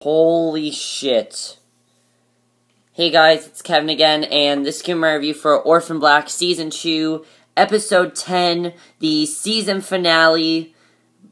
Holy shit. Hey guys, it's Kevin again, and this is my review for Orphan Black Season 2, Episode 10, the season finale,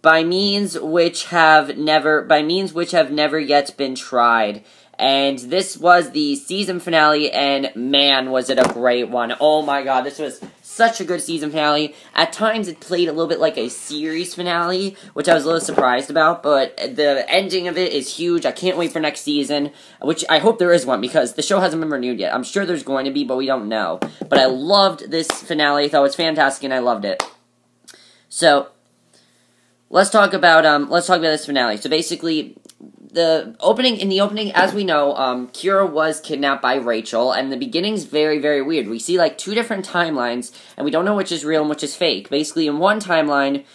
by means which have never yet been tried. And this was the season finale, and man, was it a great one. Oh my god, this was such a good season finale. At times, it played a little bit like a series finale, which I was a little surprised about, but the ending of it is huge. I can't wait for next season, which I hope there is one, because the show hasn't been renewed yet. I'm sure there's going to be, but we don't know. But I loved this finale. I thought it was fantastic, and I loved it. So, let's talk about this finale. So basically, in the opening, as we know, Kira was kidnapped by Rachel, and the beginning's very, very weird. We see, like, two different timelines, and we don't know which is real and which is fake. Basically, in one timeline,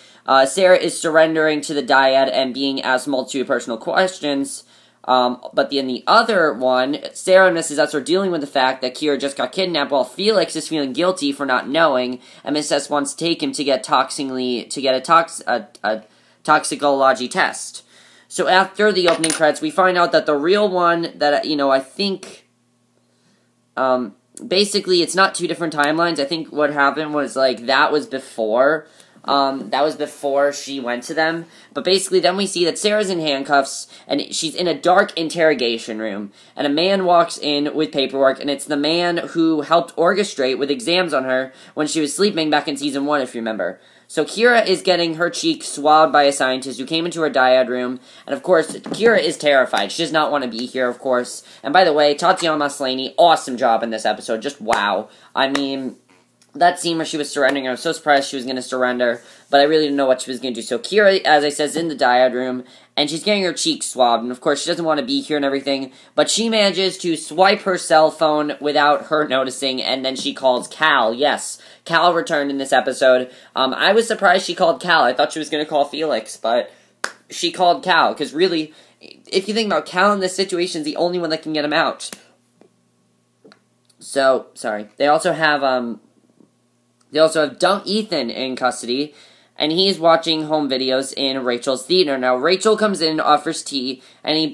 Sarah is surrendering to the Dyad and being asked multiple personal questions, but in the other one, Sarah and Mrs.S are dealing with the fact that Kira just got kidnapped, while Felix is feeling guilty for not knowing, and Mrs.S wants to take him to get a toxicology test. So after the opening credits, we find out that the real one that, I think, basically it's not two different timelines. I think what happened was, like, that was before she went to them. But basically then we see that Sarah's in handcuffs, and she's in a dark interrogation room, and a man walks in with paperwork, and it's the man who helped orchestrate with exams on her when she was sleeping back in Season 1, if you remember. So Kira is getting her cheek swabbed by a scientist who came into her Dyad room, and of course, Kira is terrified. She does not want to be here, of course. And by the way, Tatiana Maslany, awesome job in this episode, just wow. I mean, that scene where she was surrendering, I was so surprised she was going to surrender, but I really didn't know what she was going to do. So Kira, as I said, is in the Dyad room, and she's getting her cheek swabbed, and of course she doesn't want to be here and everything, but she manages to swipe her cell phone without her noticing, and then she calls Cal. Yes, Cal returned in this episode. I was surprised she called Cal. I thought she was going to call Felix, but she called Cal, because really, if you think about Cal in this situation, is the only one that can get him out. So, sorry. They also have Ethan in custody, and he's watching home videos in Rachel's theater. Now, Rachel comes in and offers tea,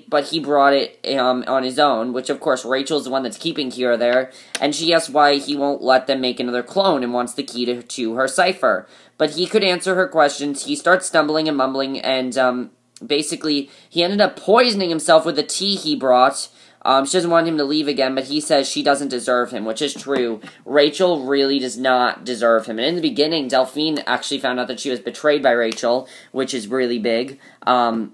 but he brought it on his own, which, of course, Rachel's the one that's keeping Kira there, and she asks why he won't let them make another clone and wants the key to her cipher. But he could answer her questions. He starts stumbling and mumbling, and basically, he ended up poisoning himself with the tea he brought. She doesn't want him to leave again, but he says she doesn't deserve him, which is true. Rachel really does not deserve him. And in the beginning, Delphine actually found out that she was betrayed by Rachel, which is really big. But,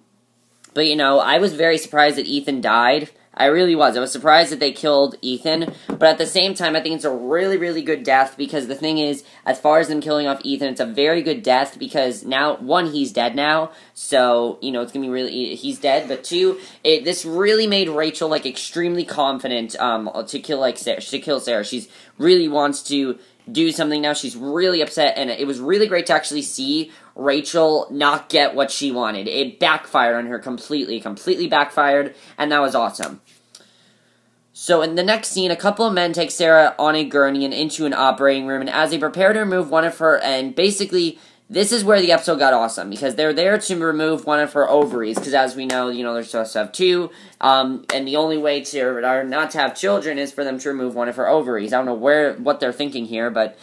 I was very surprised that Ethan died. I really was. I was surprised that they killed Ethan, but at the same time, I think it's a really, really good death, because the thing is, as far as them killing off Ethan, it's a very good death, because now, one, he's dead now, so, it's gonna be really, he's dead, but two, this really made Rachel, like, extremely confident, to kill Sarah. She really wants to do something now. She's really upset, and it was really great to actually see Rachel not get what she wanted. It backfired on her completely backfired, and that was awesome. So in the next scene, a couple of men take Sarah on a gurney and into an operating room, and as they prepare to remove one of her, and basically, this is where the episode got awesome, because they're there to remove one of her ovaries, because as we know, they're supposed to have two, and the only way not to have children is for them to remove one of her ovaries. I don't know what they're thinking here, but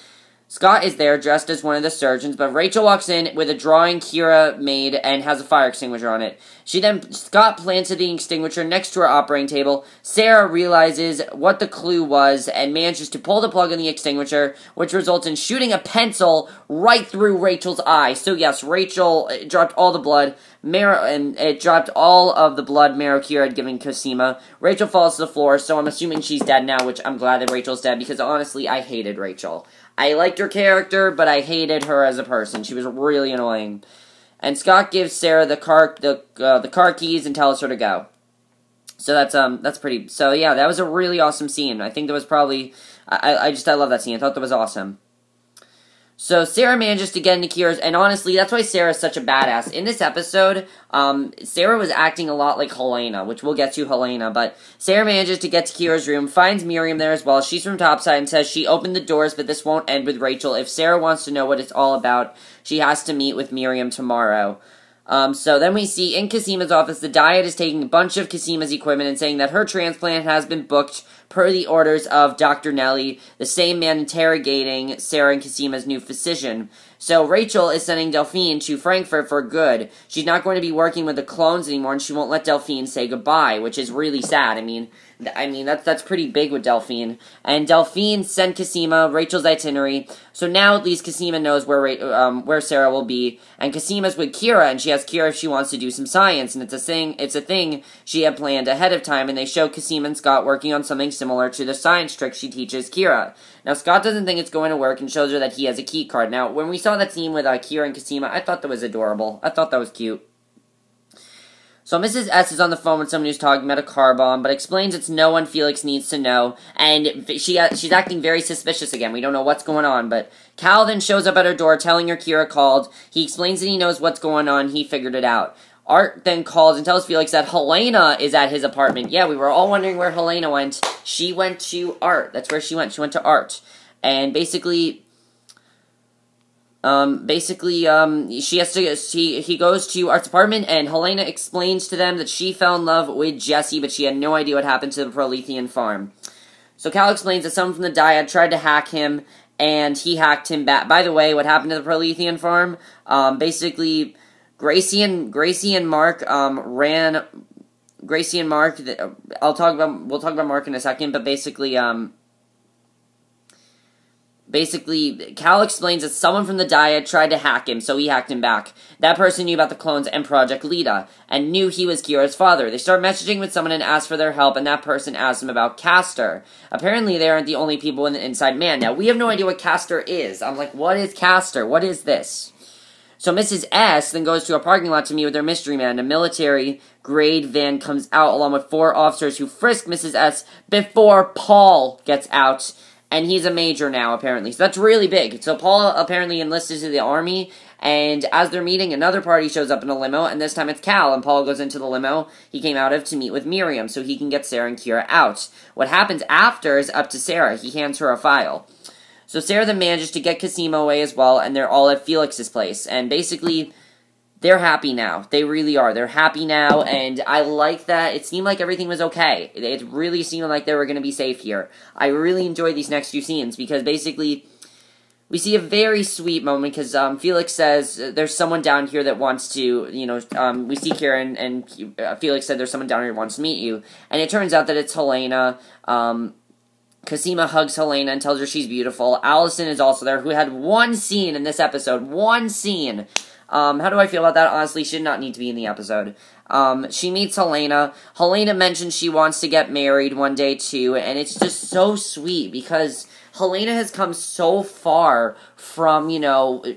Scott is there, dressed as one of the surgeons, but Rachel walks in with a drawing Kira made and has a fire extinguisher on it. Scott planted the extinguisher next to her operating table. Sarah realizes what the clue was and manages to pull the plug on the extinguisher, which results in shooting a pencil right through Rachel's eye. So yes, Rachel dropped all the blood. It dropped all of the blood Mero Kira had given Cosima. Rachel falls to the floor, so I'm assuming she's dead now, which I'm glad that Rachel's dead, because honestly, I hated Rachel. I liked her character, but I hated her as a person. She was really annoying. And Scott gives Sarah the car keys and tells her to go. So that's pretty. So yeah, that was a really awesome scene. I think that was probably. I love that scene. I thought that was awesome. So Sarah manages to get into Kira's, and honestly, that's why Sarah's such a badass. In this episode, Sarah was acting a lot like Helena, which we'll get to Helena, but Sarah manages to get to Kira's room, finds Miriam there as well. She's from topside and says she opened the doors, but this won't end with Rachel. If Sarah wants to know what it's all about, she has to meet with Miriam tomorrow. So then we see in Cosima's office, the Dyad is taking a bunch of Cosima's equipment and saying that her transplant has been booked per the orders of Dr. Nelly, the same man interrogating Sarah and Cosima's new physician. So Rachel is sending Delphine to Frankfurt for good. She's not going to be working with the clones anymore, and she won't let Delphine say goodbye, which is really sad. I mean that's pretty big with Delphine. And Delphine sent Cosima Rachel's itinerary, so now at least Cosima knows where Sarah will be. And Cosima's with Kira, and she asks Kira if she wants to do some science, and it's a thing she had planned ahead of time. And they show Cosima and Scott working on something similar to the science trick she teaches Kira. Now Scott doesn't think it's going to work and shows her that he has a key card. Now when we saw that scene with Kira and Cosima, I thought that was adorable. I thought that was cute. So Mrs.S is on the phone with someone who's talking about a car bomb, but explains it's no one Felix needs to know, and she's acting very suspicious again. We don't know what's going on, but Cal then shows up at her door telling her Kira called. He explains that he knows what's going on, he figured it out. Art then calls and tells Felix that Helena is at his apartment. Yeah, we were all wondering where Helena went. She went to Art. That's where she went. She went to Art. And basically, he goes to Art's apartment, and Helena explains to them that she fell in love with Jesse, but she had no idea what happened to the Prolethean farm. So Cal explains that someone from the Dyad tried to hack him, and he hacked him back. By the way, what happened to the Prolethean farm? Basically, Gracie and Mark Gracie and Mark. We'll talk about Mark in a second, but Basically, Cal explains that someone from the Dyad tried to hack him, so he hacked him back. That person knew about the clones and Project Leda, and knew he was Kira's father. They start messaging with someone and ask for their help, and that person asks them about Castor. Apparently, they aren't the only people in the Inside Man. Now, we have no idea what Castor is. I'm like, what is Castor? What is this? So Mrs.S then goes to a parking lot to meet with their mystery man. A military-grade van comes out along with 4 officers who frisk Mrs.S before Paul gets out. And he's a major now, apparently. So that's really big. So Paul apparently enlisted to the army, and as they're meeting, another party shows up in a limo, and this time it's Cal, and Paul goes into the limo he came out of to meet with Miriam, so he can get Sarah and Kira out. What happens after is up to Sarah. He hands her a file. So Sarah then manages to get Cosima away as well, and they're all at Felix's place. And basically, they're happy now. They really are. They're happy now, and I like that. It seemed like everything was okay. It really seemed like they were going to be safe here. I really enjoyed these next few scenes, because basically, we see a very sweet moment, because Felix says, there's someone down here that wants to, we see Kira, and Felix said, there's someone down here who wants to meet you. And it turns out that it's Helena. Cosima hugs Helena and tells her she's beautiful. Allison is also there, who had one scene in this episode. One scene. How do I feel about that? Honestly, she did not need to be in the episode. She meets Helena. Helena mentions she wants to get married one day, too, and it's just so sweet, because Helena has come so far from,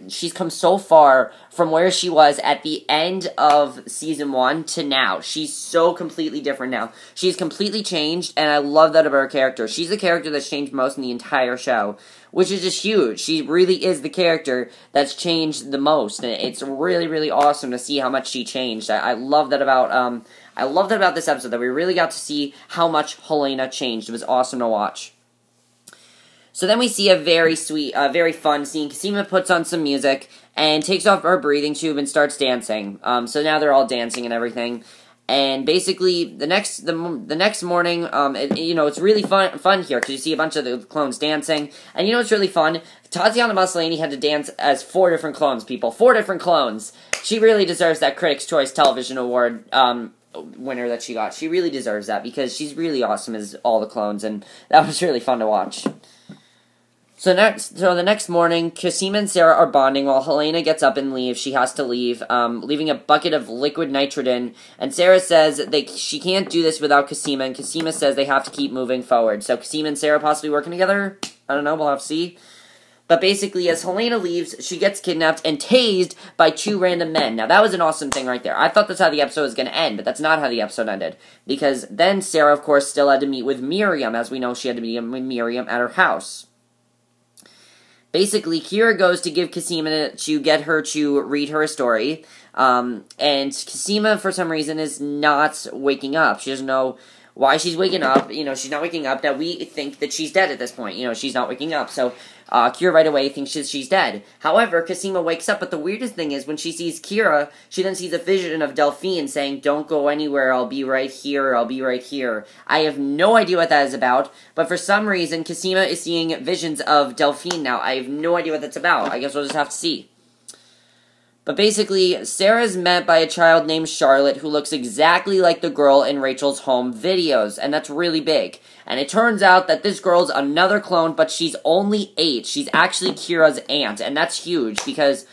she's come so far from where she was at the end of Season 1 to now. She's so completely different now. She's completely changed, and I love that about her character. She's the character that's changed most in the entire show, which is just huge. She really is the character that's changed the most, and it's really, really awesome to see how much she changed. I love that about, this episode, that we really got to see how much Helena changed. It was awesome to watch. So then we see a very sweet, very fun scene. Cosima puts on some music and takes off her breathing tube and starts dancing. So now they're all dancing and everything. And basically, the next morning, it's really fun here, because you see a bunch of the clones dancing. And it's really fun? Tatiana Maslany had to dance as 4 different clones, people. 4 different clones. She really deserves that Critics' Choice Television Award, winner that she got. She really deserves that, because she's really awesome as all the clones, and that was really fun to watch. So the next morning, Cosima and Sarah are bonding while Helena gets up and leaves. She has to leave, leaving a bucket of liquid nitrogen. And Sarah says she can't do this without Cosima, and Cosima says they have to keep moving forward. So Cosima and Sarah possibly working together? I don't know, we'll have to see. But basically, as Helena leaves, she gets kidnapped and tased by 2 random men. Now, that was an awesome thing right there. I thought that's how the episode was going to end, but that's not how the episode ended. Because then Sarah, of course, still had to meet with Miriam. As we know, she had to meet with Miriam at her house. Basically, Kira goes to give Cosima to get her to read her a story, and Cosima, for some reason, is not waking up. She doesn't know why she's waking up. She's not waking up. Now, we think that she's dead at this point. She's not waking up. So, Kira right away thinks she's dead. However, Cosima wakes up, but the weirdest thing is when she sees Kira, she then sees a vision of Delphine saying, "Don't go anywhere, I'll be right here, I'll be right here." I have no idea what that is about, but for some reason, Cosima is seeing visions of Delphine now. I have no idea what that's about. I guess we'll just have to see. But basically, Sarah is met by a child named Charlotte who looks exactly like the girl in Rachel's home videos, and that's really big. And it turns out that this girl's another clone, but she's only 8. She's actually Kira's aunt, and that's huge, because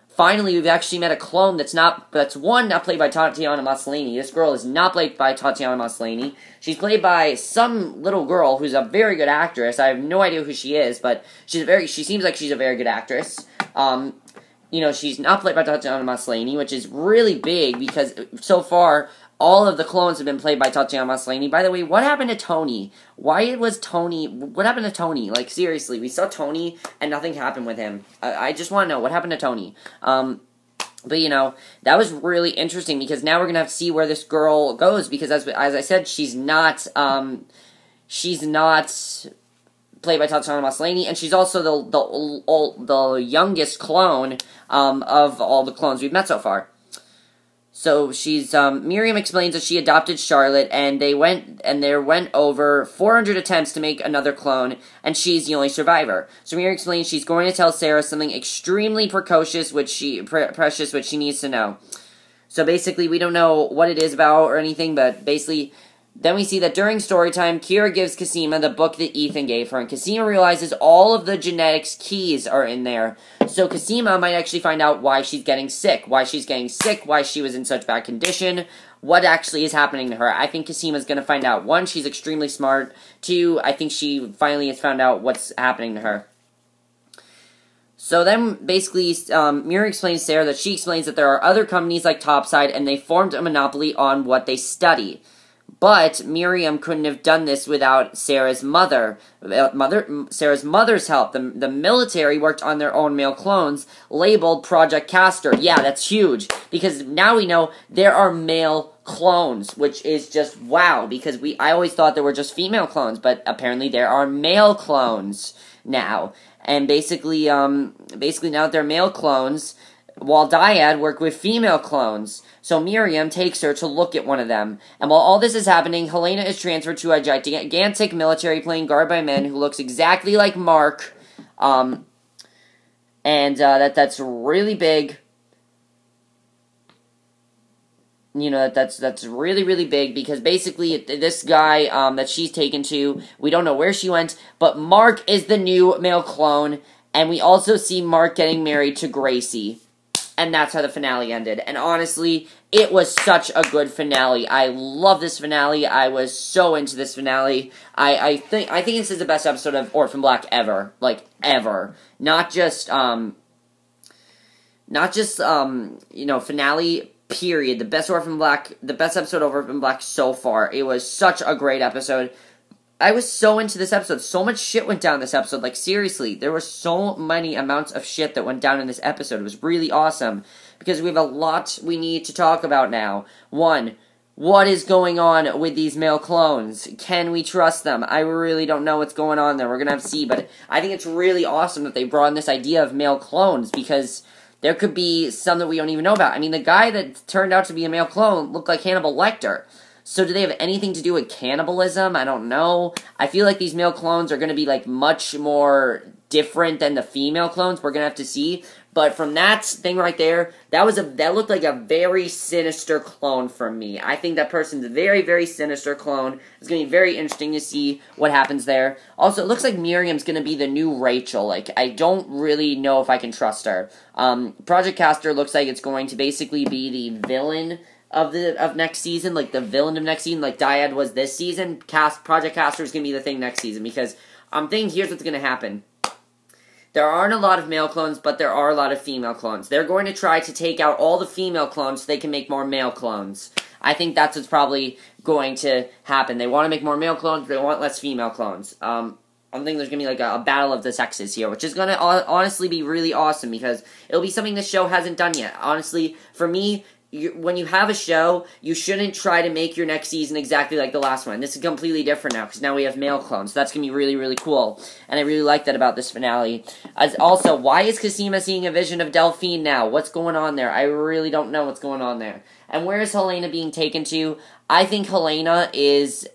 finally we've actually met a clone that's not played by Tatiana Maslany. This girl is not played by Tatiana Maslany. She's played by some little girl who's a very good actress. I have no idea who she is, but she seems like she's a very good actress. She's not played by Tatiana Maslany, which is really big, because so far, all of the clones have been played by Tatiana Maslany. By the way, what happened to Tony? What happened to Tony? Like, seriously, we saw Tony, and nothing happened with him. I just want to know, what happened to Tony? But, that was really interesting, because now we're going to have to see where this girl goes, because as I said, she's not played by Tatiana Maslany, and she's also the youngest clone of all the clones we've met so far. So she's Miriam explains that she adopted Charlotte, and there went over 400 attempts to make another clone, and she's the only survivor. So Miriam explains she's going to tell Sarah something extremely precious, which she needs to know. So basically, we don't know what it is about or anything, but basically, then we see that during story time, Kira gives Cosima the book that Ethan gave her, and Cosima realizes all of the genetics keys are in there. So Cosima might actually find out why she's getting sick, why she was in such bad condition, what actually is happening to her. I think Cosima's going to find out. 1, she's extremely smart. 2, I think she finally has found out what's happening to her. So then, basically, Mira explains to Sarah that she explains that there are other companies like Topside, and they formed a monopoly on what they study. But Miriam couldn't have done this without Sarah's Sarah's mother's help. The military worked on their own male clones, labeled Project Castor. Yeah, that's huge, because now we know there are male clones, which is just wow, because I always thought there were just female clones, but apparently there are male clones now. And basically now that they're male clones, while Dyad worked with female clones. So Miriam takes her to look at one of them. And while all this is happening, Helena is transferred to a gigantic military plane guarded by men who looks exactly like Mark. That's really big. That's really, really big, because basically this guy that she's taken to, we don't know where she went, but Mark is the new male clone, and we also see Mark getting married to Gracie. And that's how the finale ended. And honestly, it was such a good finale. I love this finale. I was so into this finale. I think this is the best episode of Orphan Black ever. Like, ever. Not just finale, period. The best episode of Orphan Black so far. It was such a great episode. I was so into this episode. So much shit went down this episode. Like, seriously, there were so many amounts of shit that went down in this episode. It was really awesome, because we have a lot we need to talk about now. 1, what is going on with these male clones? Can we trust them? I really don't know what's going on there. We're going to have to see, but I think it's really awesome that they brought in this idea of male clones, because there could be some that we don't even know about. I mean, the guy that turned out to be a male clone looked like Hannibal Lecter. So do they have anything to do with cannibalism? I don't know. I feel like these male clones are going to be, like, much more different than the female clones. We're going to have to see. But from that thing right there, that looked like a very sinister clone from me. I think that person's a very, very sinister clone. It's going to be very interesting to see what happens there. Also, it looks like Miriam's going to be the new Rachel. Like, I don't really know if I can trust her. Project Castor looks like it's going to basically be the villain of next season, like the villain of next season, like Dyad was this season. Project Castor is going to be the thing next season, because I'm thinking here's what's going to happen. There aren't a lot of male clones, but there are a lot of female clones. They're going to try to take out all the female clones so they can make more male clones. I think that's what's probably going to happen. They want to make more male clones, but they want less female clones. I'm thinking there's going to be like a battle of the sexes here, which is going to honestly be really awesome, because it'll be something this show hasn't done yet. Honestly, for me, when you have a show, you shouldn't try to make your next season exactly like the last one. This is completely different now, because now we have male clones, so that's going to be really, really cool, and I really like that about this finale. Also, why is Cosima seeing a vision of Delphine now? What's going on there? I really don't know what's going on there. And where is Helena being taken to? I think Helena is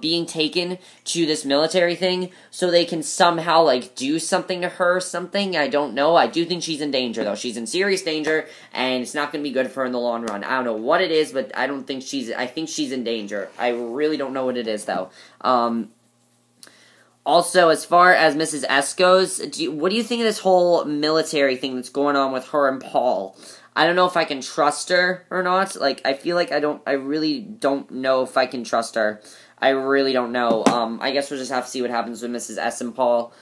being taken to this military thing so they can somehow, like, do something to her or something. I don't know. I do think she's in danger, though. She's in serious danger, and it's not going to be good for her in the long run. I don't know what it is, but I think she's in danger. I really don't know what it is, though. Also, as far as Mrs.S goes, what do you think of this whole military thing that's going on with her and Paul? I don't know if I can trust her or not. Like, I feel like I really don't know if I can trust her. I really don't know. I guess we'll just have to see what happens with Mrs.S and Paul.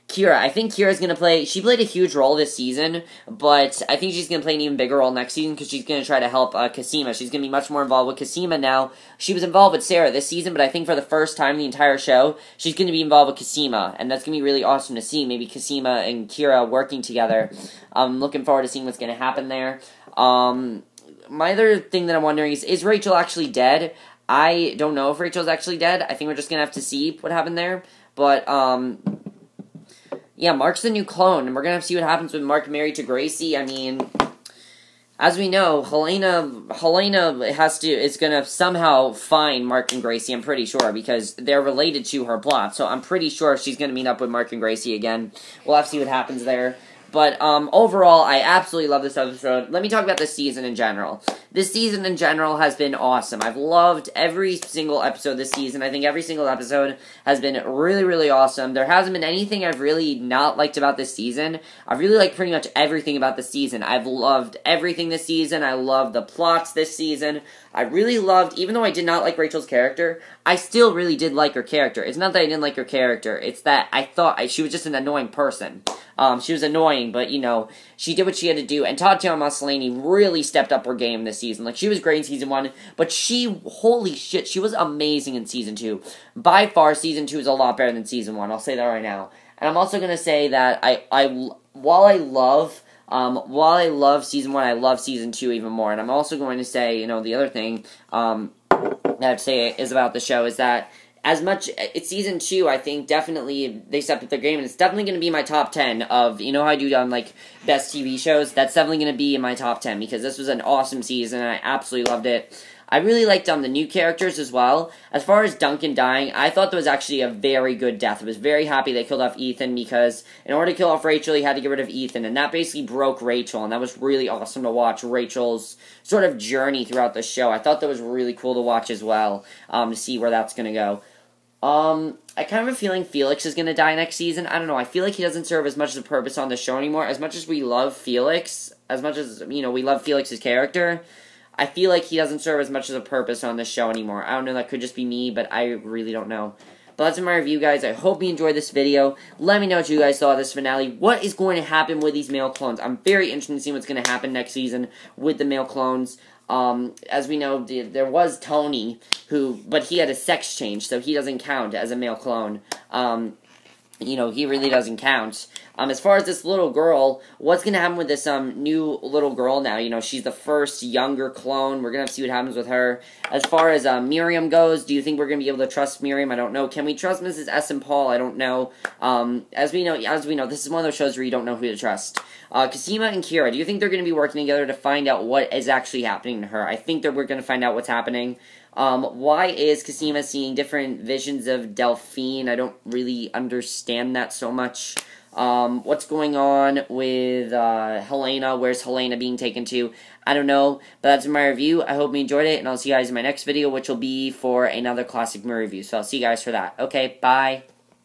Kira. I think Kira's going to play... She played a huge role this season, but I think she's going to play an even bigger role next season because she's going to try to help Cosima. She's going to be much more involved with Cosima now. She was involved with Sarah this season, but I think for the first time in the entire show, she's going to be involved with Cosima, and that's going to be really awesome to see. Maybe Cosima and Kira working together. I'm looking forward to seeing what's going to happen there. My other thing that I'm wondering is Rachel actually dead? I don't know if Rachel's actually dead. I think we're just going to have to see what happened there. But, yeah, Mark's the new clone, and we're going to have to see what happens with Mark married to Gracie. I mean, as we know, Helena is going to somehow find Mark and Gracie, I'm pretty sure, because they're related to her plot. So I'm pretty sure she's going to meet up with Mark and Gracie again. We'll have to see what happens there. But, overall, I absolutely love this episode. Let me talk about this season in general. This season in general has been awesome. I've loved every single episode this season. I think every single episode has been really, really awesome. There hasn't been anything I've really not liked about this season. I've really liked pretty much everything about the season. I've loved everything this season. I love the plots this season. I really loved, even though I did not like Rachel's character, I still really did like her character. It's not that I didn't like her character. It's that I thought she was just an annoying person. She was annoying, but, you know, she did what she had to do. And Tatiana Maslany really stepped up her game this season. Like, she was great in Season 1, but holy shit, she was amazing in Season 2. By far, Season 2 is a lot better than Season 1. I'll say that right now. And I'm also going to say that while I love Season 1, I love Season 2 even more. And I'm also going to say, you know, the other thing that I'd say is about the show is that as much, it's Season 2, I think, definitely, they stepped up their game, and it's definitely going to be my top 10 of, you know how I do on, like, best TV shows? That's definitely going to be in my top 10, because this was an awesome season, and I absolutely loved it. I really liked the new characters as well. As far as Duncan dying, I thought that was actually a very good death. I was very happy they killed off Ethan, because in order to kill off Rachel, he had to get rid of Ethan, and that basically broke Rachel, and that was really awesome to watch Rachel's sort of journey throughout the show. I thought that was really cool to watch as well, to see where that's going to go. I kind of have a feeling Felix is going to die next season. I don't know, I feel like he doesn't serve as much of a purpose on the show anymore. As much as we love Felix, as much as, you know, we love Felix's character, I feel like he doesn't serve as much of a purpose on this show anymore. I don't know, that could just be me, but I really don't know. But that's my review, guys. I hope you enjoyed this video. Let me know what you guys thought of this finale. What is going to happen with these male clones? I'm very interested in seeing what's going to happen next season with the male clones. As we know, there was Tony, but he had a sex change, so he doesn't count as a male clone. You know, he really doesn't count. As far as this little girl, what's going to happen with this, new little girl now? You know, she's the first younger clone. We're going to have to see what happens with her. As far as, Miriam goes, do you think we're going to be able to trust Miriam? I don't know. Can we trust Mrs.S and Paul? I don't know. As we know, this is one of those shows where you don't know who to trust. Cosima and Kira, do you think they're going to be working together to find out what is actually happening to her? I think that we're going to find out what's happening. Why is Cosima seeing different visions of Delphine? I don't really understand that so much. What's going on with, Helena? Where's Helena being taken to? I don't know, but that's my review. I hope you enjoyed it, and I'll see you guys in my next video, which will be for another classic movie review. So I'll see you guys for that. Okay, bye.